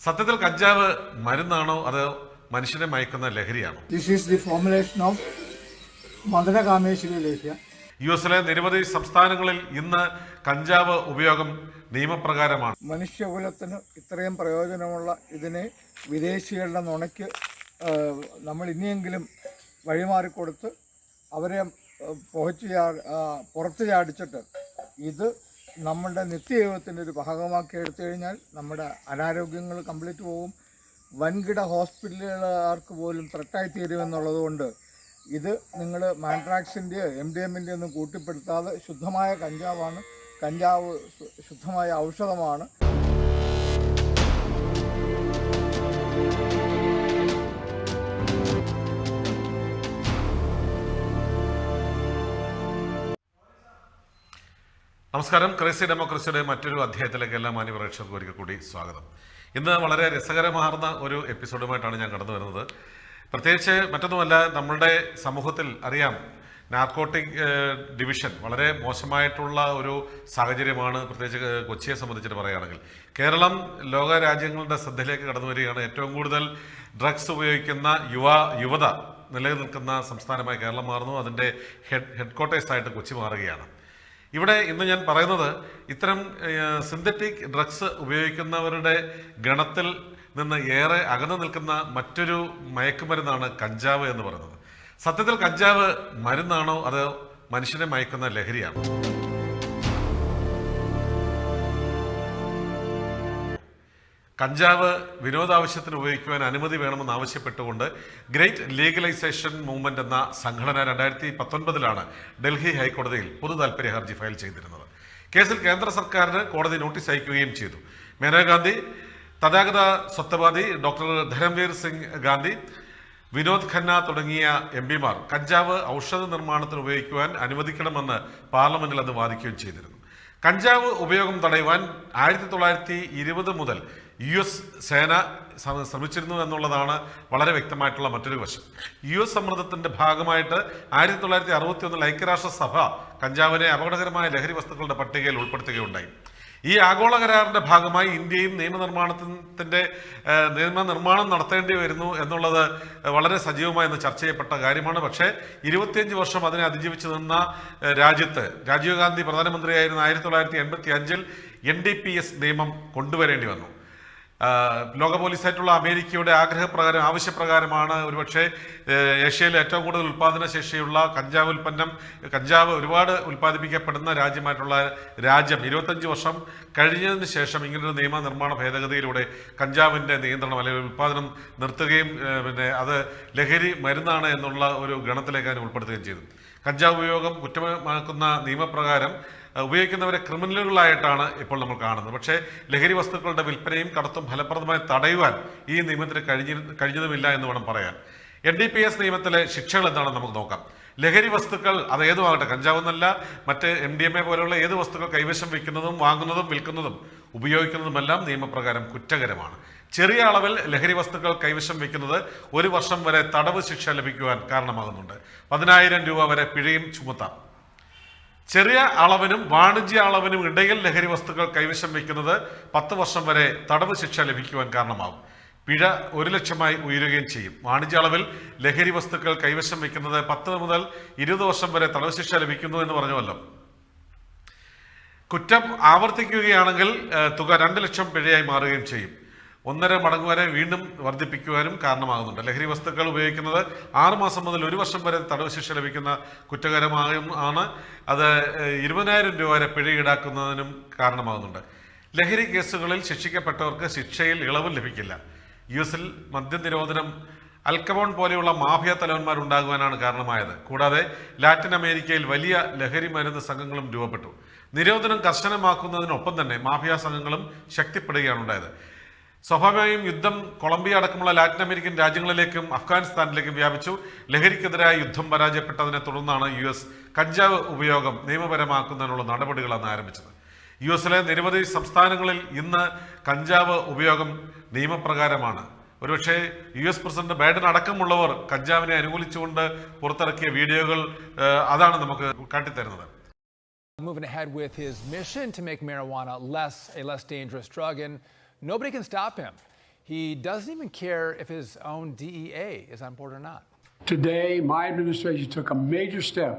സത്യത്തിൽ കഞ്ചാവ് മരുന്നാണോ അതോ മനുഷ്യനെ മയക്കുന്ന ലഹരിയാണോ? This is the formulation of മധുരകാമേശ്വരി ലേഹ്യ. യുഎസിലെ നിരവധി സംസ്ഥാനങ്ങളിൽ ഇന്ന് കഞ്ചാവ് ഉപയോഗം നിയമപ്രകാരമാണ്. മനുഷ്യകുലത്തിന് ഇത്രയും പ്രയോജനമുള്ള ഇതിനെ വിദേശികളുടെ നുണയ്ക്ക് നമ്മൾ ഇനിയെങ്കിലും വഴിമാറിക്കൊടുത്ത് അവരെ പുറത്ത് ചാടിച്ചിട്ട് ഇത് നമ്മുടെ നിത്യജീവിതത്തിൻ്റെ ഒരു ഭാഗമാക്കി എടുത്തു കഴിഞ്ഞാൽ നമ്മുടെ അനാരോഗ്യങ്ങൾ കംപ്ലീറ്റ് പോകും. വൻകിട ഹോസ്പിറ്റലുകാർക്ക് പോലും ത്രെട്ടായി തീരുമെന്നുള്ളത് കൊണ്ട് ഇത് നിങ്ങൾ മാൻട്രാക്സിൻ്റെയോ MDMA ഒന്നും കൂട്ടിപ്പെടുത്താതെ ശുദ്ധമായ കഞ്ചാവാണ്. കഞ്ചാവ് ശുദ്ധമായ ഔഷധമാണ്. നമസ്കാരം. ക്രേസി ഡെമോക്രസിയുടെ മറ്റൊരു അധ്യായത്തിലേക്ക് എല്ലാ മാന്യപ്രേക്ഷകർക്കും ഒരിക്കൽ കൂടി സ്വാഗതം. ഇന്ന് വളരെ രസകരമാർന്ന ഒരു എപ്പിസോഡുമായിട്ടാണ് ഞാൻ കടന്നു വരുന്നത്. പ്രത്യേകിച്ച് മറ്റൊന്നുമല്ല, നമ്മളുടെ സമൂഹത്തിൽ അറിയാം നാർക്കോട്ടിക് ഡിവിഷൻ വളരെ മോശമായിട്ടുള്ള ഒരു സാഹചര്യമാണ്. പ്രത്യേകിച്ച് കൊച്ചിയെ സംബന്ധിച്ചിട്ട് പറയുകയാണെങ്കിൽ കേരളം ലോക രാജ്യങ്ങളുടെ ശ്രദ്ധയിലേക്ക് കടന്നു വരികയാണ്. ഏറ്റവും കൂടുതൽ ഡ്രഗ്സ് ഉപയോഗിക്കുന്ന യുവത നിലനിൽക്കുന്ന സംസ്ഥാനമായി കേരളം മാറുന്നു. അതിൻ്റെ ഹെഡ്ക്വാർട്ടേഴ്സായിട്ട് കൊച്ചി മാറുകയാണ്. ഇവിടെ ഇന്ന് ഞാൻ പറയുന്നത് ഇത്തരം സിന്തറ്റിക് ഡ്രഗ്സ് ഉപയോഗിക്കുന്നവരുടെ ഗണത്തിൽ നിന്ന് ഏറെ അകന്നു നിൽക്കുന്ന മറ്റൊരു മയക്കുമരുന്നാണ് കഞ്ചാവ് എന്ന് പറയുന്നത്. സത്യത്തിൽ കഞ്ചാവ് മരുന്നാണോ അതോ മനുഷ്യനെ മയക്കുന്ന ലഹരിയാണോ? കഞ്ചാവ് വിനോദാവശ്യത്തിന് ഉപയോഗിക്കുവാൻ അനുമതി വേണമെന്ന് ആവശ്യപ്പെട്ടുകൊണ്ട് ഗ്രേറ്റ് ലീഗലൈസേഷൻ മൂവ്മെന്റ് എന്ന സംഘടന 2019 ഡൽഹി ഹൈക്കോടതിയിൽ പൊതു താൽപര്യ ഹർജി ഫയൽ ചെയ്തിരുന്നത്. കേസിൽ കേന്ദ്ര സർക്കാരിന് കോടതി നോട്ടീസ് അയക്കുകയും ചെയ്തു. മേനകാഗാന്ധി, തഥാഗത സ്വത്വവാദി ഡോക്ടർ ധരംവീർ സിംഗ് ഗാന്ധി, വിനോദ് ഖന്ന തുടങ്ങിയ MPമാർ കഞ്ചാവ് ഔഷധ നിർമ്മാണത്തിന് ഉപയോഗിക്കുവാൻ അനുവദിക്കണമെന്ന് പാർലമെന്റിൽ അന്ന് വാദിക്കുകയും ചെയ്തിരുന്നു. കഞ്ചാവ് ഉപയോഗം തടയുവാൻ 1920 മുതൽ US സേന ശ്രമിച്ചിരുന്നു എന്നുള്ളതാണ് വളരെ വ്യക്തമായിട്ടുള്ള മറ്റൊരു വശം. US സമ്മർദ്ദത്തിന്റെ ഭാഗമായിട്ട് 1961 ഐക്യരാഷ്ട്രസഭ കഞ്ചാവിനെ അപകടകരമായ ലഹരി വസ്തുക്കളുടെ പട്ടികയിൽ ഉൾപ്പെടുത്തുകയുണ്ടായി. ഈ ആഗോള കരാറിന്റെ ഭാഗമായി ഇന്ത്യയും നിയമനിർമ്മാണം നടത്തേണ്ടി വരുന്നു എന്നുള്ളത് വളരെ സജീവമായി ഇന്ന് ചർച്ച ചെയ്യപ്പെട്ട കാര്യമാണ്. പക്ഷേ 25 വർഷം അതിനെ അതിജീവിച്ചു നിന്ന രാജ്യത്ത് രാജീവ് ഗാന്ധി പ്രധാനമന്ത്രിയായിരുന്ന 1985 NDPS നിയമം കൊണ്ടുവരേണ്ടി വന്നു. ലോക പോലീസായിട്ടുള്ള അമേരിക്കയുടെ ആവശ്യപ്രകാരമാണ് ഒരുപക്ഷെ ഏഷ്യയിലെ ഏറ്റവും കൂടുതൽ ഉൽപ്പാദന ശേഷിയുള്ള കഞ്ചാവ് ഒരുപാട് ഉൽപ്പാദിപ്പിക്കപ്പെടുന്ന രാജ്യമായിട്ടുള്ള രാജ്യം 25 വർഷം കഴിഞ്ഞതിന് ശേഷം ഇങ്ങനൊരു നിയമനിർമ്മാണ ഭേദഗതിയിലൂടെ കഞ്ചാവിൻ്റെ നിയന്ത്രണം അല്ലെങ്കിൽ ഉൽപ്പാദനം നിർത്തുകയും അത് ലഹരി മരുന്നാണ് എന്നുള്ള ഒരു ഗണത്തിലേക്ക് അതിനെ ഉൾപ്പെടുത്തുകയും ചെയ്തു. കഞ്ചാവ് ഉപയോഗം കുറ്റമാക്കുന്ന നിയമപ്രകാരം ഉപയോഗിക്കുന്നവരെ ക്രിമിനലുകളായിട്ടാണ് ഇപ്പോൾ നമ്മൾ കാണുന്നത്. പക്ഷേ ലഹരി വസ്തുക്കളുടെ വിൽപ്പനയും കടത്തും ഫലപ്രദമായി തടയുവാൻ ഈ നിയമത്തിന് കഴിഞ്ഞതുമില്ല എന്ന് വേണം പറയാൻ. NDPS നിയമത്തിലെ ശിക്ഷകൾ എന്താണെന്ന് നമുക്ക് നോക്കാം. ലഹരി വസ്തുക്കൾ അത് ഏതുമാകട്ടെ, കഞ്ചാവെന്നല്ല, മറ്റ് MDMA പോലുള്ള ഏത് വസ്തുക്കൾ കൈവശം വയ്ക്കുന്നതും വാങ്ങുന്നതും വിൽക്കുന്നതും ഉപയോഗിക്കുന്നതുമെല്ലാം നിയമപ്രകാരം കുറ്റകരമാണ്. ചെറിയ അളവിൽ ലഹരി വസ്തുക്കൾ കൈവശം വയ്ക്കുന്നത് 1 വർഷം വരെ തടവ് ശിക്ഷ ലഭിക്കുവാൻ കാരണമാകുന്നുണ്ട്. 10,000 രൂപ വരെ പിഴയും ചുമത്താം. ചെറിയ അളവിനും വാണിജ്യ അളവിനും ഇടയിൽ ലഹരി വസ്തുക്കൾ കൈവശം വയ്ക്കുന്നത് 10 വർഷം വരെ തടവ് ശിക്ഷ ലഭിക്കുവാൻ കാരണമാകും. പിഴ 1 ലക്ഷമായി ഉയരുകയും ചെയ്യും. വാണിജ്യ അളവിൽ ലഹരി വസ്തുക്കൾ കൈവശം വയ്ക്കുന്നത് 10 മുതൽ 20 വർഷം വരെ തടവ് ശിക്ഷ ലഭിക്കുന്നു എന്ന് പറഞ്ഞുവല്ലോ. കുറ്റം ആവർത്തിക്കുകയാണെങ്കിൽ തുക 2 ലക്ഷം പിഴയായി മാറുകയും ചെയ്യും. 1.5 മടങ്ങ് വരെ വീണ്ടും വർദ്ധിപ്പിക്കുവാനും കാരണമാകുന്നുണ്ട്. ലഹരി വസ്തുക്കൾ ഉപയോഗിക്കുന്നത് 6 മാസം മുതൽ 1 വർഷം വരെ തടവ് ശിക്ഷ ലഭിക്കുന്ന കുറ്റകരമായും ആണ്. അത് 20,000 രൂപ വരെ പിഴ ഈടാക്കുന്നതിനും കാരണമാകുന്നുണ്ട്. ലഹരി കേസുകളിൽ ശിക്ഷിക്കപ്പെട്ടവർക്ക് ശിക്ഷയിൽ ഇളവും ലഭിക്കില്ല. US മദ്യനിരോധനം അൽക്കമോൺ പോലെയുള്ള മാഫിയ തലവന്മാരുണ്ടാകുവാനാണ് കാരണമായത്. കൂടാതെ ലാറ്റിൻ അമേരിക്കയിൽ വലിയ ലഹരി മരുന്ന് സംഘങ്ങളും രൂപപ്പെട്ടു. നിരോധനം കർശനമാക്കുന്നതിനൊപ്പം തന്നെ മാഫിയ സംഘങ്ങളും ശക്തിപ്പെടുകയാണ് ഉണ്ടായത്. സ്വാഭാവികമായും യുദ്ധം കൊളംബിയ അടക്കമുള്ള ലാറ്റിൻ അമേരിക്കൻ രാജ്യങ്ങളിലേക്കും അഫ്ഗാനിസ്ഥാനിലേക്കും വ്യാപിച്ചു. ലഹരിക്കെതിരായ യുദ്ധം പരാജയപ്പെട്ടതിനെ തുടർന്നാണ് US കഞ്ചാവ് ഉപയോഗം നിയമപരമാക്കുന്നതിനുള്ള നടപടികളാണ് ആരംഭിച്ചത്. USലെ നിരവധി സംസ്ഥാനങ്ങളിൽ ഇന്ന് കഞ്ചാവ് ഉപയോഗം നിയമപ്രകാരമാണ്. ഒരുപക്ഷെ US പ്രസിഡന്റ് ബൈഡൻ അടക്കമുള്ളവർ കഞ്ചാവിനെ അനുകൂലിച്ചുകൊണ്ട് പുറത്തിറക്കിയ വീഡിയോകൾ അതാണ് നമുക്ക് കാട്ടിത്തരുന്നത്. Moving ahead with his mission to make marijuana a less dangerous drug, and nobody can stop him. He doesn't even care if his own DEA is on board or not. Today, my administration took a major step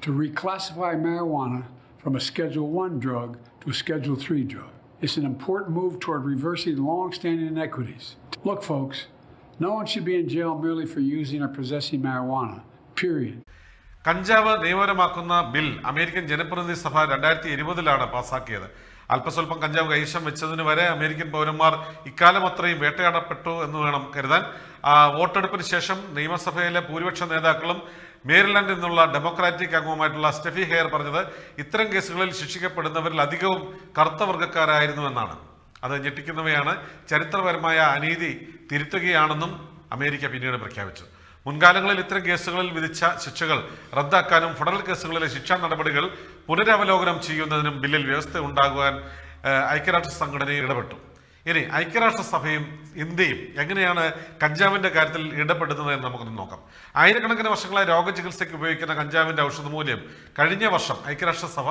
to reclassify marijuana from a Schedule I drug to a Schedule III drug. It's an important move toward reversing long-standing inequities. Look, folks, no one should be in jail merely for using or possessing marijuana, period. കഞ്ചാവ് നിയമപരമാക്കുന്ന bill American ജനപ്രതിനിധി സഭ 2020 പാസാക്കിയത്. അല്പസ്വല്പം കഞ്ചാവ് കൈവശം വെച്ചതിന് വരെ American പൗരന്മാർ ഇക്കാലം അത്രയും വേട്ടയാടപ്പെട്ടു എന്ന് വേണം കരുതാൻ. വോട്ടെടുപ്പിന് ശേഷം നിയമസഭയിലെ ഭൂരിപക്ഷ നേതാക്കളും മേരിലാൻഡിൽ നിന്നുള്ള ഡെമോക്രാറ്റിക് അംഗവുമായിട്ടുള്ള സ്റ്റെഫി ഹെയർ പറഞ്ഞത് ഇത്തരം കേസുകളിൽ ശിക്ഷിക്കപ്പെടുന്നവരിൽ അധികവും കറുത്ത വർഗ്ഗക്കാരായിരുന്നു എന്നാണ്. അത് ഞെട്ടിക്കുന്നവയാണ്. ചരിത്രപരമായ അനീതി തിരുത്തുകയാണെന്നും അമേരിക്ക പിന്നീട് പ്രഖ്യാപിച്ചു. മുൻകാലങ്ങളിൽ ഇത്തരം കേസുകളിൽ വിധിച്ച ശിക്ഷകൾ റദ്ദാക്കാനും ഫെഡറൽ കേസുകളിലെ ശിക്ഷാ നടപടികൾ പുനരവലോകനം ചെയ്യുന്നതിനും ബില്ലിൽ വ്യവസ്ഥ ഉണ്ടാകുവാൻ ഐക്യരാഷ്ട്ര സംഘടനയും ഇടപെട്ടു. ഇനി ഐക്യരാഷ്ട്രസഭയും ഇന്ത്യയും എങ്ങനെയാണ് കഞ്ചാവിന്റെ കാര്യത്തിൽ ഇടപെടുന്നത് എന്ന് നമുക്കൊന്ന് നോക്കാം. ആയിരക്കണക്കിന് വർഷങ്ങളായി രോഗചികിത്സയ്ക്ക് ഉപയോഗിക്കുന്ന കഞ്ചാവിന്റെ ഔഷധമൂല്യം കഴിഞ്ഞ വർഷം ഐക്യരാഷ്ട്രസഭ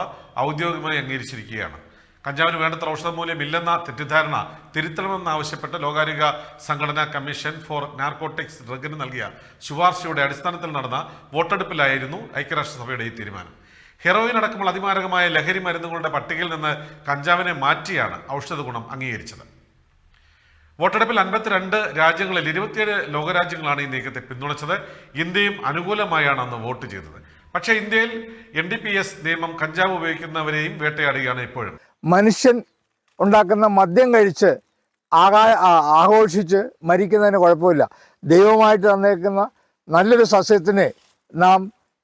ഔദ്യോഗികമായി അംഗീകരിച്ചിരിക്കുകയാണ്. കഞ്ചാവിന് വേണ്ടത്ര ഔഷധമൂല്യം ഇല്ലെന്ന തെറ്റിദ്ധാരണ തിരുത്തണമെന്നാവശ്യപ്പെട്ട് ലോകാരോഗ്യ സംഘടനാ കമ്മീഷൻ ഫോർ നാർക്കോട്ടിക്സ് ഡ്രഗിന് നൽകിയ ശുപാർശയുടെ അടിസ്ഥാനത്തിൽ നടന്ന വോട്ടെടുപ്പിലായിരുന്നു ഐക്യരാഷ്ട്രസഭയുടെ ഈ തീരുമാനം. ഹെറോയിൻ അടക്കമുള്ള അതിമാരകമായ ലഹരി മരുന്നുകളുടെ പട്ടികയിൽ നിന്ന് കഞ്ചാവിനെ മാറ്റിയാണ് ഔഷധ ഗുണം അംഗീകരിച്ചത്. വോട്ടെടുപ്പിൽ 52 രാജ്യങ്ങളിൽ 27 ലോകരാജ്യങ്ങളാണ് ഈ നീക്കത്തെ പിന്തുണച്ചത്. ഇന്ത്യയും അനുകൂലമായാണ് അന്ന് വോട്ട് ചെയ്തത്. പക്ഷേ ഇന്ത്യയിൽ NDPS നിയമം കഞ്ചാവ് ഉപയോഗിക്കുന്നവരെയും വേട്ടയാടുകയാണ് ഇപ്പോഴും. മനുഷ്യൻ ഉണ്ടാക്കുന്ന മദ്യം കഴിച്ച് ആഘോഷിച്ച് മരിക്കുന്നതിന് കുഴപ്പമില്ല. ദൈവമായിട്ട് തന്നേക്കുന്ന നല്ലൊരു സസ്യത്തിനെ നാം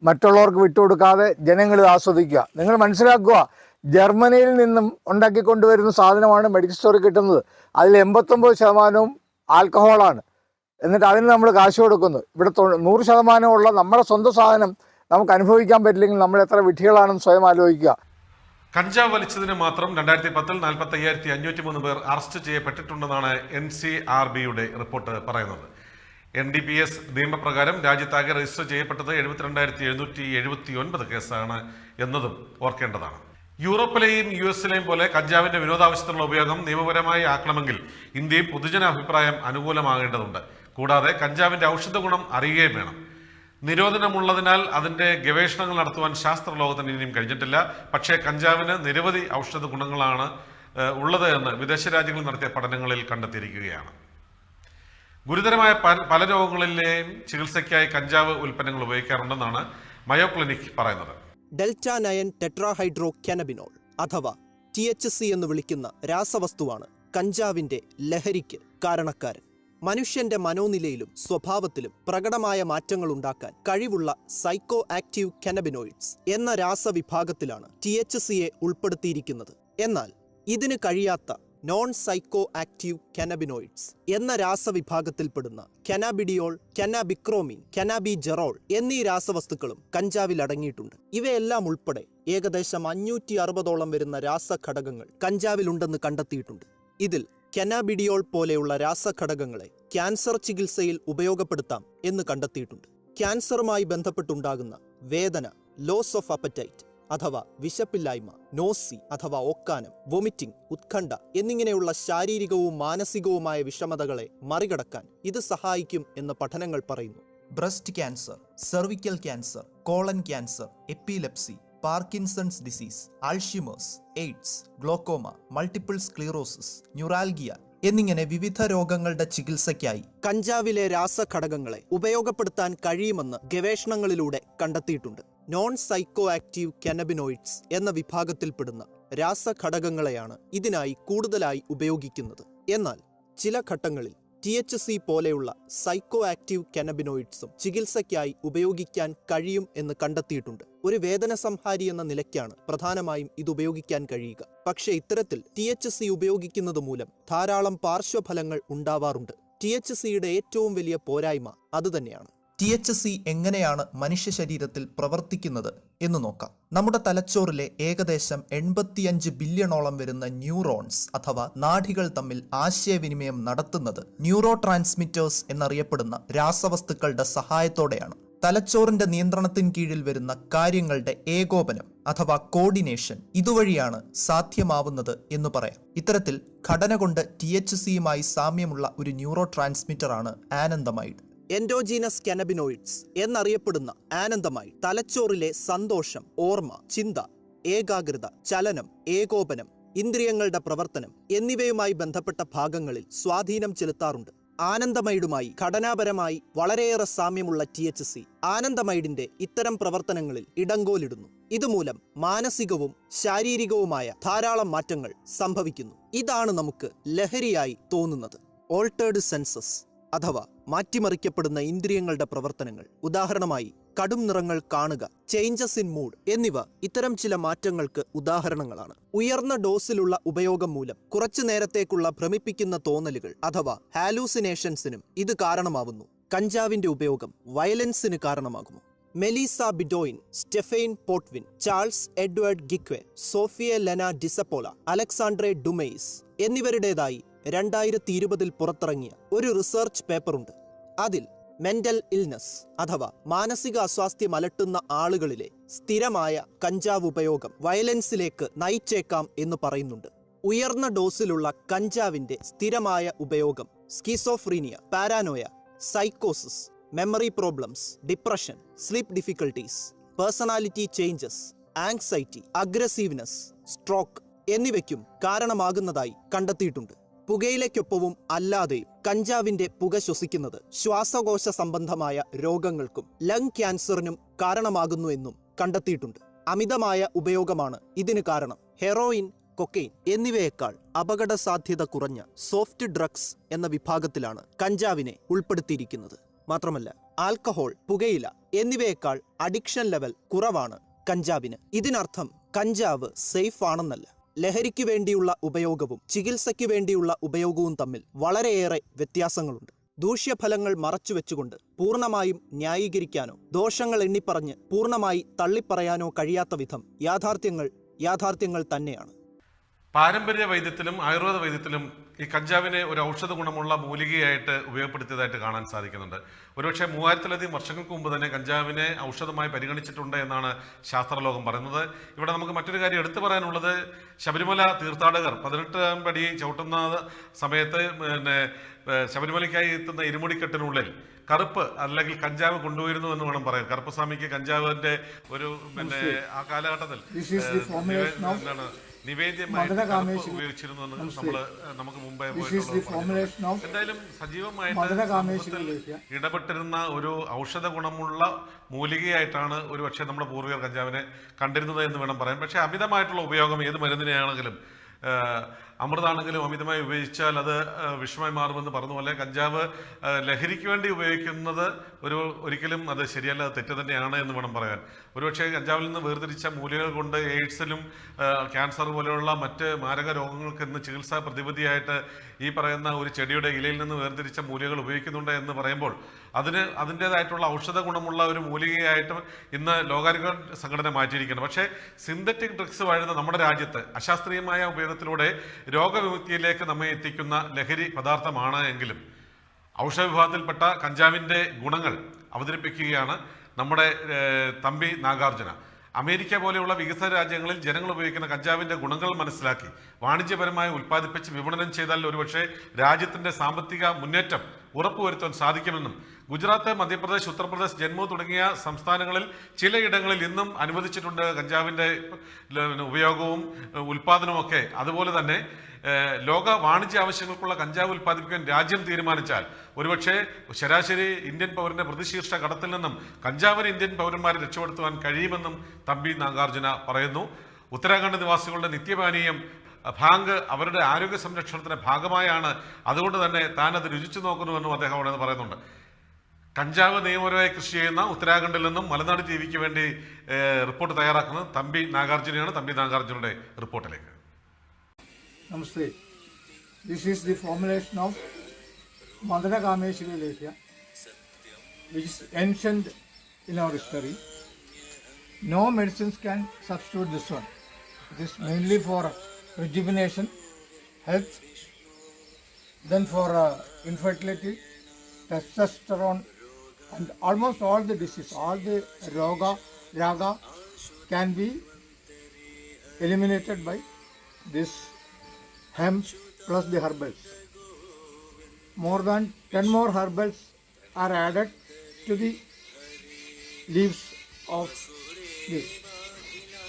മറ്റുള്ളവർക്ക് വിട്ടുകൊടുക്കാതെ ജനങ്ങൾ ആസ്വദിക്കുക. നിങ്ങൾ മനസ്സിലാക്കുക, ജർമ്മനിയിൽ നിന്നും ഉണ്ടാക്കിക്കൊണ്ടുവരുന്ന സാധനമാണ് മെഡിക്കൽ സ്റ്റോറിൽ കിട്ടുന്നത്. അതിൽ 89% ആൽക്കഹോളാണ്. എന്നിട്ട് അതിന് നമ്മൾ കാശ് കൊടുക്കുന്നു. ഇവിടെ 100% നമ്മുടെ സ്വന്തം സാധനം നമുക്ക് അനുഭവിക്കാൻ പറ്റില്ലെങ്കിൽ നമ്മൾ എത്ര വിഡ്ഢികളാണെന്ന് സ്വയം ആലോചിക്കുക. കഞ്ചാവ് വലിച്ചതിന് മാത്രം 2010 45,503 പേർ അറസ്റ്റ് ചെയ്യപ്പെട്ടിട്ടുണ്ടെന്നാണ് NCRBയുടെ റിപ്പോർട്ട് പറയുന്നത്. NDPS നിയമപ്രകാരം രാജ്യത്താകെ രജിസ്റ്റർ ചെയ്യപ്പെട്ടത് 72,779 കേസാണ് എന്നതും ഓർക്കേണ്ടതാണ്. യൂറോപ്പിലെയും US-ലെയും പോലെ കഞ്ചാവിന്റെ വിനോദാവശ്യത്തിനുള്ള ഉപയോഗം നിയമപരമായി ആക്കണമെങ്കിൽ ഇന്ത്യയും പൊതുജന അഭിപ്രായം അനുകൂലമാകേണ്ടതുണ്ട്. കൂടാതെ കഞ്ചാവിന്റെ ഔഷധ ഗുണം അറിയുകയും വേണം. നിരോധനമുള്ളതിനാൽ അതിന്റെ ഗവേഷണങ്ങൾ നടത്തുവാൻ ശാസ്ത്രലോകത്തിന് ഇനിയും കഴിഞ്ഞിട്ടില്ല. പക്ഷേ കഞ്ചാവിന് നിരവധി ഔഷധ ഗുണങ്ങളാണ് ഉള്ളത് എന്ന് വിദേശ രാജ്യങ്ങളിൽ നടത്തിയ പഠനങ്ങളിൽ കണ്ടെത്തിയിരിക്കുകയാണ്. ഗുരുതരമായ പല രോഗങ്ങളിലെയും ചികിത്സയ്ക്കായി കഞ്ചാവ് ഉൽപ്പന്നങ്ങൾ ഉപയോഗിക്കാറുണ്ടെന്നാണ് മയോ ക്ലിനിക് പറയുന്നത്. ഡെൽറ്റ-9 ടെട്രാഹൈഡ്രോ കാനബിനോൾ അഥവാ THC എന്ന് വിളിക്കുന്ന രാസവസ്തുവാണ് കഞ്ചാവിന്റെ ലഹരിക്ക് കാരണക്കാരൻ. മനുഷ്യന്റെ മനോനിലയിലും സ്വഭാവത്തിലും പ്രകടമായ മാറ്റങ്ങൾ ഉണ്ടാക്കാൻ കഴിവുള്ള സൈക്കോ ആക്റ്റീവ് കാനബിനോയിഡ്സ് എന്ന രാസവിഭാഗത്തിലാണ് THCയെ ഉൾപ്പെടുത്തിയിരിക്കുന്നത്. എന്നാൽ ഇതിന് കഴിയാത്ത നോൺ സൈക്കോ ആക്റ്റീവ് കാനബിനോയിഡ്സ് എന്ന രാസവിഭാഗത്തിൽപ്പെടുന്ന കാനാബിഡിയോൾ, കാനാബിക്രോമീൻ, കാനാബിജെറോൾ എന്നീ രാസവസ്തുക്കളും കഞ്ചാവിൽ അടങ്ങിയിട്ടുണ്ട്. ഇവയെല്ലാം ഉൾപ്പെടെ ഏകദേശം 560ഓളം വരുന്ന രാസഘടകങ്ങൾ കഞ്ചാവിലുണ്ടെന്ന് കണ്ടെത്തിയിട്ടുണ്ട്. ഇതിൽ കാനാബിഡിയോൾ പോലെയുള്ള രാസഘടകങ്ങളെ ക്യാൻസർ ചികിത്സയിൽ ഉപയോഗപ്പെടുത്താം എന്ന് കണ്ടെത്തിയിട്ടുണ്ട്. ക്യാൻസറുമായി ബന്ധപ്പെട്ടുണ്ടാകുന്ന വേദന, ലോസ് ഓഫ് അപ്പറ്റൈറ്റ് അഥവാ വിശപ്പില്ലായ്മ, നോസി അഥവാ ഓക്കാനം, വൊമിറ്റിംഗ്, ഉത്കണ്ഠ എന്നിങ്ങനെയുള്ള ശാരീരികവും മാനസികവുമായ വിഷമതകളെ മറികടക്കാൻ ഇത് സഹായിക്കും എന്ന് പഠനങ്ങൾ പറയുന്നു. Breast cancer, cervical cancer, colon cancer, epilepsy, Parkinson's disease, Alzheimer's, AIDS, glaucoma, multiple sclerosis, neuralgia എന്നിങ്ങനെ വിവിധ രോഗങ്ങളുടെ ചികിത്സയ്ക്കായി കഞ്ചാവിലെ രാസഘടകങ്ങളെ ഉപയോഗപ്പെടുത്താൻ കഴിയുമെന്ന് ഗവേഷണങ്ങളിലൂടെ കണ്ടെത്തിയിട്ടുണ്ട്. നോൺ സൈക്കോ ആക്റ്റീവ് കാനബിനോയിഡ്സ് എന്ന വിഭാഗത്തിൽപ്പെടുന്ന രാസഘടകങ്ങളെയാണ് ഇതിനായി കൂടുതലായി ഉപയോഗിക്കുന്നത്. എന്നാൽ ചില ഘട്ടങ്ങളിൽ THC പോലെയുള്ള സൈക്കോ ആക്റ്റീവ് കാനബിനോയിഡ്സും ചികിത്സയ്ക്കായി ഉപയോഗിക്കാൻ കഴിയും എന്ന് കണ്ടെത്തിയിട്ടുണ്ട്. ഒരു വേദന സംഹാരി എന്ന നിലയ്ക്കാണ് പ്രധാനമായും ഇത് ഉപയോഗിക്കാൻ കഴിയുക. പക്ഷേ ഇത്തരത്തിൽ THC ഉപയോഗിക്കുന്നത് മൂലം ധാരാളം പാർശ്വഫലങ്ങൾ ഉണ്ടാവാറുണ്ട്. THCയുടെ ഏറ്റവും വലിയ പോരായ്മ അതുതന്നെയാണ്. THC എങ്ങനെയാണ് മനുഷ്യ ശരീരത്തിൽ പ്രവർത്തിക്കുന്നത് എന്ന് നോക്കാം. നമ്മുടെ തലച്ചോറിലെ ഏകദേശം 85 ബില്യണോളം വരുന്ന ന്യൂറോൺസ് അഥവാ നാഡികൾ തമ്മിൽ ആശയവിനിമയം നടത്തുന്നത് ന്യൂറോ ട്രാൻസ്മിറ്റേഴ്സ് എന്നറിയപ്പെടുന്ന രാസവസ്തുക്കളുടെ സഹായത്തോടെയാണ്. തലച്ചോറിന്റെ നിയന്ത്രണത്തിന് കീഴിൽ വരുന്ന കാര്യങ്ങളുടെ ഏകോപനം അഥവാ കോർഡിനേഷൻ ഇതുവഴിയാണ് സാധ്യമാവുന്നത് എന്ന് പറയാം. ഇത്തരത്തിൽ ഘടന കൊണ്ട് THCയുമായി സാമ്യമുള്ള ഒരു ന്യൂറോ ട്രാൻസ്മിറ്ററാണ് ആനന്ദമൈഡ്. എൻഡോജീനസ് കാനബിനോയിഡ്സ് എന്നറിയപ്പെടുന്ന ആനന്ദമൈഡ് തലച്ചോറിലെ സന്തോഷം, ഓർമ്മ, ചിന്ത, ഏകാഗ്രത, ചലനം, ഏകോപനം, ഇന്ദ്രിയങ്ങളുടെ പ്രവർത്തനം എന്നിവയുമായി ബന്ധപ്പെട്ട ഭാഗങ്ങളിൽ സ്വാധീനം ചെലുത്താറുണ്ട്. ആനന്ദമൈഡുമായി ഘടനാപരമായി വളരെയേറെ സാമ്യമുള്ള THC ആനന്ദമൈഡിന്റെ ഇത്തരം പ്രവർത്തനങ്ങളിൽ ഇടങ്കോലിടുന്നു. ഇതുമൂലം മാനസികവും ശാരീരികവുമായ ധാരാളം മാറ്റങ്ങൾ സംഭവിക്കുന്നു. ഇതാണ് നമുക്ക് ലഹരിയായി തോന്നുന്നത്. ഓൾട്ടേർഡ് സെൻസസ് അഥവാ മാറ്റിമറിക്കപ്പെടുന്ന ഇന്ദ്രിയങ്ങളുടെ പ്രവർത്തനങ്ങൾ, ഉദാഹരണമായി കടും നിറങ്ങൾ കാണുക, ചേഞ്ചസ് ഇൻ മൂഡ് എന്നിവ ഇത്തരം ചില മാറ്റങ്ങൾക്ക് ഉദാഹരണങ്ങളാണ്. ഉയർന്ന ഡോസിലുള്ള ഉപയോഗം മൂലം കുറച്ചു നേരത്തേക്കുള്ള ഭ്രമിപ്പിക്കുന്ന തോന്നലുകൾ അഥവാ ഹാലൂസിനേഷൻസിനും ഇത് കാരണമാവുന്നു. കഞ്ചാവിന്റെ ഉപയോഗം വയലൻസിന് കാരണമാകുമോ? Melissa Beaudoin, Stephane Potvin, Charles Edouard ഗിക്വെ, Sophia Lena Discepola, Alexandre Dumais എന്നിവരുടേതായി 2020 പുറത്തിറങ്ങിയ ഒരു റിസർച്ച് പേപ്പറുണ്ട്. അതിൽ മെന്റൽ ഇൽനസ് അഥവാ മാനസിക അസ്വാസ്ഥ്യം അലട്ടുന്ന ആളുകളിലെ സ്ഥിരമായ കഞ്ചാവ് ഉപയോഗം വയലൻസിലേക്ക് നയിച്ചേക്കാം എന്ന് പറയുന്നുണ്ട്. ഉയർന്ന ഡോസിലുള്ള കഞ്ചാവിന്റെ സ്ഥിരമായ ഉപയോഗം സ്കിസോഫ്രീനിയ, പാരാനോയ, സൈക്കോസിസ്, memory problems, depression, sleep difficulties, personality changes, anxiety, aggressiveness, stroke എന്നിവയ്ക്കും കാരണമാകുന്നതായി കണ്ടെത്തിയിട്ടുണ്ട്. പുകയിലയ്ക്കൊപ്പവും അല്ലാതെയും കഞ്ചാവിന്റെ പുക ശ്വസിക്കുന്നത് ശ്വാസകോശ സംബന്ധമായ രോഗങ്ങൾക്കും ലങ് ക്യാൻസറിനും കാരണമാകുന്നു എന്നും കണ്ടെത്തിയിട്ടുണ്ട്. അമിതമായ ഉപയോഗമാണ് ഇതിന് കാരണം. ഹെറോയിൻ, കൊക്കെയിൻ എന്നിവയേക്കാൾ അപകട സാധ്യത കുറഞ്ഞ സോഫ്റ്റ് ഡ്രഗ്സ് എന്ന വിഭാഗത്തിലാണ് കഞ്ചാവിനെ ഉൾപ്പെടുത്തിയിരിക്കുന്നത്. മാത്രമല്ല ആൽക്കഹോൾ, പുകയില എന്നിവയേക്കാൾ അഡിക്ഷൻ ലെവൽ കുറവാണ് കഞ്ചാവിന്. ഇതിനർത്ഥം കഞ്ചാവ് സേഫ് ആണെന്നല്ല. ലഹരിക്ക് വേണ്ടിയുള്ള ഉപയോഗവും ചികിത്സയ്ക്ക് വേണ്ടിയുള്ള ഉപയോഗവും തമ്മിൽ വളരെയേറെ വ്യത്യാസങ്ങളുണ്ട്. ദൂഷ്യഫലങ്ങൾ മറച്ചുവെച്ചുകൊണ്ട് പൂർണ്ണമായും ന്യായീകരിക്കാനോ ദോഷങ്ങൾ എണ്ണിപ്പറഞ്ഞ് പൂർണ്ണമായി തള്ളിപ്പറയാനോ കഴിയാത്ത വിധം യാഥാർത്ഥ്യങ്ങൾ തന്നെയാണ്. പാരമ്പര്യ വൈദ്യത്തിലും ആയുർവേദ വൈദ്യത്തിലും ഈ കഞ്ചാവിനെ ഒരു ഔഷധ ഗുണമുള്ള മൂലികയായിട്ട് ഉപയോഗപ്പെടുത്തിയതായിട്ട് കാണാൻ സാധിക്കുന്നുണ്ട്. ഒരുപക്ഷെ 3000-ലധികം വർഷങ്ങൾക്ക് മുമ്പ് തന്നെ കഞ്ചാവിനെ ഔഷധമായി പരിഗണിച്ചിട്ടുണ്ട് എന്നാണ് ശാസ്ത്രലോകം പറയുന്നത്. ഇവിടെ നമുക്ക് മറ്റൊരു കാര്യം എടുത്തു പറയാനുള്ളത്, ശബരിമല തീർത്ഥാടകർ 18 പടി ചവിട്ടുന്ന സമയത്ത് ശബരിമലയ്ക്കായി എത്തുന്ന ഇരുമുടിക്കെട്ടിനുള്ളിൽ കറുപ്പ് അല്ലെങ്കിൽ കഞ്ചാവ് കൊണ്ടുവരുന്നു എന്ന് വേണം പറയാൻ. കറുപ്പസ്വാമിക്ക് കഞ്ചാവിന്റെ ഒരു ആ കാലഘട്ടത്തിൽ നിവേദ്യമായിട്ട് ഉപയോഗിച്ചിരുന്നു എന്ന് നമുക്ക് മുമ്പേ എന്തായാലും സജീവമായിട്ട് ഇടപെട്ടിരുന്ന ഒരു ഔഷധ ഗുണമുള്ള മൂലികയായിട്ടാണ് ഒരുപക്ഷെ നമ്മുടെ പൂർവികർ കഞ്ചാവിനെ കണ്ടിരുന്നത് എന്ന് വേണം പറയാൻ. പക്ഷേ അമിതമായിട്ടുള്ള ഉപയോഗം ഏത് മരുന്നിനെയാണെങ്കിലും അമൃതാണെങ്കിലും അമിതമായി ഉപയോഗിച്ചാൽ അത് വിഷമായി മാറുമെന്ന് പറഞ്ഞ പോലെ കഞ്ചാവ് ലഹരിക്ക് വേണ്ടി ഉപയോഗിക്കുന്നത് ഒരിക്കലും അത് ശരിയല്ല, അത് തെറ്റ് തന്നെയാണ് എന്ന് വേണം പറയാൻ. ഒരുപക്ഷെ കഞ്ചാവിൽ നിന്ന് വേർതിരിച്ച മൂലികകൾ കൊണ്ട് എയ്ഡ്സിലും ക്യാൻസർ പോലെയുള്ള മറ്റ് മാരക രോഗങ്ങൾക്ക് ഇന്ന് ചികിത്സാ പ്രതിവിധിയായിട്ട് ഈ പറയുന്ന ഒരു ചെടിയുടെ ഇലയിൽ നിന്ന് വേർതിരിച്ച മൂലികകൾ ഉപയോഗിക്കുന്നുണ്ട് എന്ന് പറയുമ്പോൾ അതിൻ്റേതായിട്ടുള്ള ഔഷധ ഗുണമുള്ള ഒരു മൂലികയായിട്ട് ഇന്ന് ലോകാരോഗ്യ സംഘടന മാറ്റിയിരിക്കുന്നത്. പക്ഷേ സിന്തറ്റിക് ഡ്രഗ്സ് വാഴുന്ന നമ്മുടെ രാജ്യത്ത് അശാസ്ത്രീയമായ ഉപയോഗത്തിലൂടെ രോഗവിമുക്തിയിലേക്ക് നമ്മെ എത്തിക്കുന്ന ലഹരി പദാർത്ഥമാണ് എങ്കിലും ഔഷധ വിഭാഗത്തിൽപ്പെട്ട കഞ്ചാവിൻ്റെ ഗുണങ്ങൾ അവതരിപ്പിക്കുകയാണ് നമ്മുടെ തമ്പി നാഗാർജുന. അമേരിക്ക പോലെയുള്ള വികസിത രാജ്യങ്ങളിൽ ജനങ്ങൾ ഉപയോഗിക്കുന്ന കഞ്ചാവിൻ്റെ ഗുണങ്ങൾ മനസ്സിലാക്കി വാണിജ്യപരമായി ഉൽപ്പാദിപ്പിച്ച് വിപണനം ചെയ്താൽ ഒരുപക്ഷെ രാജ്യത്തിൻ്റെ സാമ്പത്തിക മുന്നേറ്റം ഉറപ്പുവരുത്താൻ സാധിക്കുമെന്നും ഗുജറാത്ത്, മധ്യപ്രദേശ്, ഉത്തർപ്രദേശ്, ജമ്മു തുടങ്ങിയ സംസ്ഥാനങ്ങളിൽ ചിലയിടങ്ങളിൽ ഇന്നും അനുവദിച്ചിട്ടുണ്ട് കഞ്ചാവിൻ്റെ ഉപയോഗവും ഉൽപ്പാദനവും ഒക്കെ. അതുപോലെ തന്നെ ലോക വാണിജ്യ ആവശ്യങ്ങൾക്കുള്ള കഞ്ചാവ് ഉൽപ്പാദിപ്പിക്കാൻ രാജ്യം തീരുമാനിച്ചാൽ ഒരുപക്ഷെ ശരാശരി ഇന്ത്യൻ പൗരന്റെ പ്രതിശീർഷ കടത്തിൽ നിന്നും കഞ്ചാവിന് ഇന്ത്യൻ പൗരന്മാരെ രക്ഷപ്പെടുത്തുവാൻ കഴിയുമെന്നും തമ്പി നാഗാർജുന പറയുന്നു. ഉത്തരാഖണ്ഡ് നിവാസികളുടെ നിത്യപാനീയം ഭാങ്ക് അവരുടെ ആരോഗ്യ സംരക്ഷണത്തിന്റെ ഭാഗമായാണ്, അതുകൊണ്ട് തന്നെ താൻ അത് രുചിച്ചു നോക്കുന്നുവെന്നും അദ്ദേഹം അവിടെ നിന്ന് പറയുന്നുണ്ട്. കഞ്ചാവ് നിയമപരമായി കൃഷി ചെയ്യുന്ന ഉത്തരാഖണ്ഡിൽ നിന്നും മലനാട് ടിവിക്ക് വേണ്ടി റിപ്പോർട്ട് തയ്യാറാക്കുന്നത് തമ്പി നാഗാർജുനയാണ്. തമ്പി നാഗാർജുനയുടെ റിപ്പോർട്ടിലേക്ക്. Namaste. This is the formulation of Madana Kameshwari Lekya, which is ancient in our history. No medicines can substitute this one. It is mainly for rejuvenation, health, then for infertility, testosterone And almost all the disease, all the raga can be eliminated by this hemp plus the herbals. More than 10 more herbals are added to the leaves of this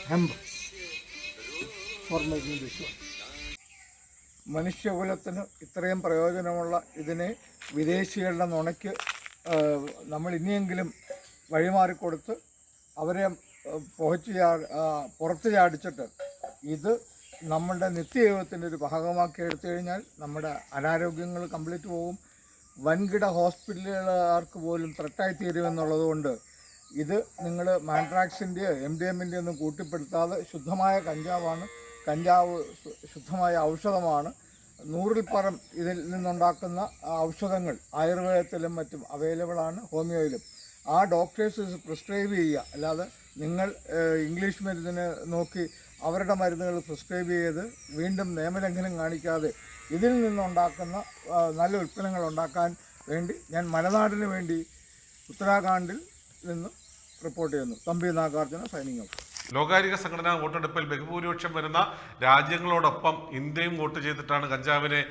hemp for making this one. മനുഷ്യകുലത്തിന് ഇത്രയും പ്രയോജനമുള്ള ഇതിനെ വിദേശികളുടെ നുണയ്ക്ക് നമ്മൾ ഇനിയെങ്കിലും വഴിമാറിക്കൊടുത്ത് അവരെ പുറത്ത് ചാടിച്ചിട്ട് ഇത് നമ്മളുടെ നിത്യജീവിതത്തിൻ്റെ ഒരു ഭാഗമാക്കി എടുത്തു കഴിഞ്ഞാൽ നമ്മുടെ അനാരോഗ്യങ്ങൾ കംപ്ലീറ്റ് പോകും. വൻകിട ഹോസ്പിറ്റലുകാർക്ക് പോലും ത്രെട്ടായി തീരുമെന്നുള്ളത് കൊണ്ട് ഇത് നിങ്ങൾ മാൻട്രാക്സിൻ്റെയോ MDMA ഒന്നും കൂട്ടിപ്പെടുത്താതെ ശുദ്ധമായ കഞ്ചാവാണ്. കഞ്ചാവ് ശുദ്ധമായ ഔഷധമാണ്. 100-ൽ പരം ഇതിൽ നിന്നുണ്ടാക്കുന്ന ഔഷധങ്ങൾ ആയുർവേദത്തിലും മറ്റും അവൈലബിളാണ്, ഹോമിയോയിലും. ആ ഡോക്ടേഴ്സ് പ്രിസ്ക്രൈബ് ചെയ്യുക, അല്ലാതെ നിങ്ങൾ ഇംഗ്ലീഷ് മരുന്നിന് നോക്കി അവരുടെ മരുന്നുകൾ പ്രിസ്ക്രൈബ് ചെയ്ത് വീണ്ടും നിയമലംഘനം കാണിക്കാതെ ഇതിൽ നിന്നുണ്ടാക്കുന്ന നല്ല ഉൽപ്പന്നങ്ങൾ ഉണ്ടാക്കാൻ വേണ്ടി ഞാൻ മലനാടിന് വേണ്ടി ഉത്തരാഖണ്ഡിൽ നിന്ന് റിപ്പോർട്ട് ചെയ്യുന്നു. Thampi Nagarjuna, signing out. ലോകാരോഗ്യ സംഘടന വോട്ടെടുപ്പിൽ ബഹുഭൂരിപക്ഷം വരുന്ന രാജ്യങ്ങളോടൊപ്പം ഇന്ത്യയും വോട്ട് ചെയ്തിട്ടാണ് കഞ്ചാവിനെ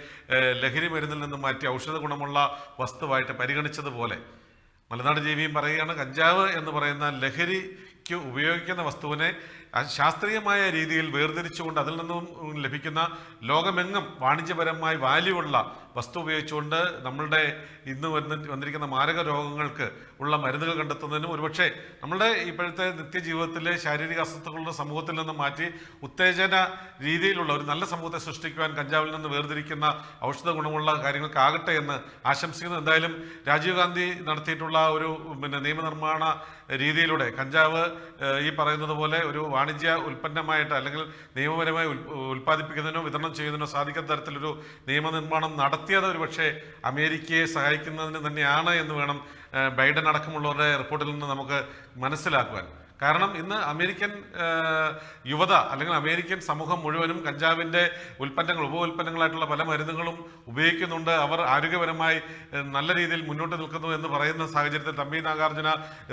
ലഹരി മരുന്നിൽ നിന്ന് മാറ്റി ഔഷധ ഗുണമുള്ള വസ്തുവായിട്ട് പരിഗണിച്ചതുപോലെ മലനാട് ജീവിയും പറയുകയാണ്, കഞ്ചാവ് എന്ന് പറയുന്ന ലഹരിക്ക് ഉപയോഗിക്കുന്ന വസ്തുവിനെ ശാസ്ത്രീയമായ രീതിയിൽ വേർതിരിച്ചുകൊണ്ട് അതിൽ നിന്നും ലഭിക്കുന്ന ലോകമെങ്ങും വാണിജ്യപരമായി വാല്യുള്ള വസ്തു ഉപയോഗിച്ചുകൊണ്ട് നമ്മളുടെ ഇന്ന് വന്നിരിക്കുന്ന മാരക രോഗങ്ങൾക്ക് ഉള്ള മരുന്നുകൾ കണ്ടെത്തുന്നതിനും ഒരുപക്ഷെ നമ്മളുടെ ഇപ്പോഴത്തെ നിത്യജീവിതത്തിലെ ശാരീരിക അസ്വസ്ഥതകളുടെ സമൂഹത്തിൽ നിന്ന് മാറ്റി ഉത്തേജന രീതിയിലുള്ള ഒരു നല്ല സമൂഹത്തെ സൃഷ്ടിക്കുവാൻ കഞ്ചാവിൽ നിന്ന് വേർതിരിക്കുന്ന ഔഷധ ഗുണമുള്ള കാര്യങ്ങൾക്കാകട്ടെ എന്ന് ആശംസിക്കുന്നു. എന്തായാലും രാജീവ് ഗാന്ധി നടത്തിയിട്ടുള്ള ഒരു നിയമനിർമ്മാണ രീതിയിലൂടെ കഞ്ചാവ് ഈ പറയുന്നത് പോലെ ഒരു വാണിജ്യ ഉൽപ്പന്നമായിട്ട് അല്ലെങ്കിൽ നിയമപരമായി ഉൽപ്പാദിപ്പിക്കുന്നതിനോ വിതരണം ചെയ്യുന്നതിനോ സാധിക്കുന്ന തരത്തിലൊരു നിയമനിർമ്മാണം നടത്തിയത് ഒരു പക്ഷേ അമേരിക്കയെ സഹായിക്കുന്നതിന് തന്നെയാണ് എന്ന് വേണം ബൈഡൻ അടക്കമുള്ളവരുടെ റിപ്പോർട്ടിൽ നിന്ന് നമുക്ക് മനസ്സിലാക്കുവാൻ. കാരണം ഇന്ന് അമേരിക്കൻ യുവത അല്ലെങ്കിൽ അമേരിക്കൻ സമൂഹം മുഴുവനും കഞ്ചാവിൻ്റെ ഉൽപ്പന്നങ്ങൾ ഉപ ഉൽപ്പന്നങ്ങളായിട്ടുള്ള പല മരുന്നുകളും ഉപയോഗിക്കുന്നുണ്ട്. അവർ ആരോഗ്യപരമായി നല്ല രീതിയിൽ മുന്നോട്ട് നിൽക്കുന്നു എന്ന് പറയുന്ന സാഹചര്യത്തിൽ തമ്പി നാഗാർജുന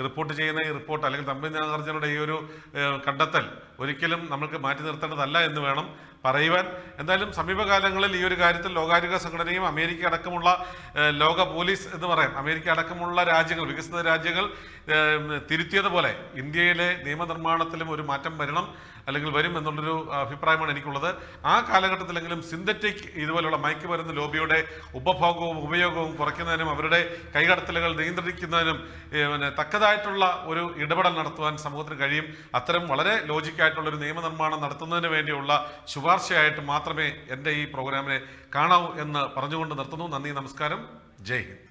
റിപ്പോർട്ട് ചെയ്യുന്ന ഈ റിപ്പോർട്ട് അല്ലെങ്കിൽ തമ്പി നാഗാർജുനയുടെ ഈ ഒരു കണ്ടെത്തൽ ഒരിക്കലും നമുക്ക് മാറ്റി നിർത്തേണ്ടതല്ല എന്ന് വേണം പറയുവാൻ. എന്തായാലും സമീപകാലങ്ങളിൽ ഈ ഒരു കാര്യത്തിൽ ലോകാരോഗ്യ സംഘടനയും അമേരിക്ക അടക്കമുള്ള ലോക പോലീസ് എന്ന് പറയാം, അമേരിക്ക അടക്കമുള്ള രാജ്യങ്ങൾ, വികസിത രാജ്യങ്ങൾ തിരുത്തിയതുപോലെ ഇന്ത്യയിലെ നിയമനിർമ്മാണത്തിലും ഒരു മാറ്റം വരണം അല്ലെങ്കിൽ വരും എന്നുള്ളൊരു അഭിപ്രായമാണ് എനിക്കുള്ളത്. ആ കാലഘട്ടത്തിലെങ്കിലും സിന്തറ്റിക് ഇതുപോലുള്ള മയക്കുമരുന്ന് ലോബിയുടെ ഉപഭോഗവും ഉപയോഗവും കുറയ്ക്കുന്നതിനും അവരുടെ കൈകടത്തലുകൾ നിയന്ത്രിക്കുന്നതിനും തക്കതായിട്ടുള്ള ഒരു ഇടപെടൽ നടത്തുവാൻ സമൂഹത്തിന് കഴിയും. അത്തരം വളരെ ലോജിക്കായിട്ടുള്ളൊരു നിയമനിർമ്മാണം നടത്തുന്നതിന് വേണ്ടിയുള്ള ശുപാർശയായിട്ട് മാത്രമേ എൻ്റെ ഈ പ്രോഗ്രാമിനെ കാണാവൂ എന്ന് പറഞ്ഞുകൊണ്ട് നിർത്തുന്നു. നന്ദി, നമസ്കാരം, ജയ് ഹിന്ദ്.